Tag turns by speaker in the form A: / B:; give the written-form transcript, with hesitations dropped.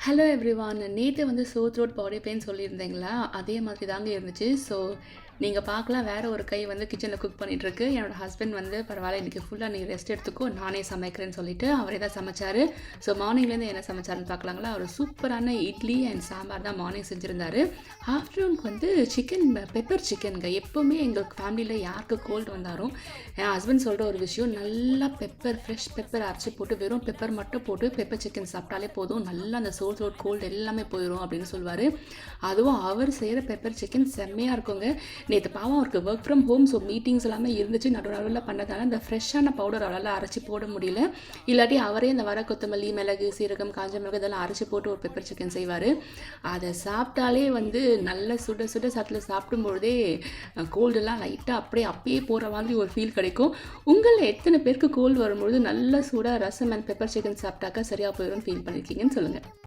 A: Hello everyone. நேற்று வந்து சோர் throat body pain சொல்லியிருந்தீங்களா? அதே மாதிரி தாங்க இருந்துச்சு. ஸோ நீங்கள் பார்க்கலாம், வேறு ஒரு கை வந்து கிச்சனில் குக் பண்ணிகிட்ருக்கு. என்னோடய ஹஸ்பண்ட் வந்து பரவாயில்ல, இன்றைக்கி ஃபுல்லாக நீ ரெஸ்ட் எடுத்துக்கோ, நானே சமைக்கிறேன்னு சொல்லிட்டு அவரே தான் சமைச்சார். ஸோ மார்னிங்லேருந்து என்ன சமைச்சாருன்னு பார்க்கலாங்களா? அவர் சூப்பரான இட்லி அண்ட் சாம்பார் தான் மார்னிங் செஞ்சுருந்தார். ஆஃப்டர்நூனுக்கு வந்து சிக்கன், பெப்பர் சிக்கனுங்க. எப்போவுமே எங்கள் ஃபேமிலியில் யாருக்கு கோல்டு வந்தாலும் என் ஹஸ்பண்ட் சொல்கிற ஒரு விஷயம், நல்லா ஃப்ரெஷ் பெப்பர் அரைச்சி போட்டு, வெறும் பெப்பர் மட்டும் போட்டு பெப்பர் சிக்கன் சாப்பிட்டாலே போதும், நல்லா அந்த சோர் த்ரோட் கோல்டு எல்லாமே போயிடும் அப்படின்னு சொல்லுவார். அதுவும் அவர் செய்கிற பெப்பர் சிக்கன் செம்மையாக இருக்குங்க. நேற்று பாவம் அவருக்கு work from home, so meetings எல்லாமே இருந்துச்சு. நடுவில் பண்ணதால இந்த ஃப்ரெஷ்ஷான பவுடர் அவரால் அரைச்சி போட முடியல. இல்லாட்டி அவரே இந்த வர கொத்தமல்லி, மிளகு, சீரகம், காஞ்ச மிளகு இதெல்லாம் அரைச்சி போட்டு ஒரு பெப்பர் சிக்கன் செய்வார். அதை சாப்பிட்டாலே வந்து நல்ல சுட சுட சாத்தில் சாப்பிடும்பொழுதே கோல்டெல்லாம் லைட்டாக அப்பயே போகிற மாதிரி ஒரு ஃபீல் கிடைக்கும். உங்களில் எத்தனை பேருக்கு கோல்டு வரும்பொழுது நல்ல சூடாக ரசம் அண்ட் பெப்பர் சிக்கன் சாப்பிட்டாக்கா சரியாக போயிடும்னு ஃபீல் பண்ணியிருக்கீங்கன்னு சொல்லுங்கள்.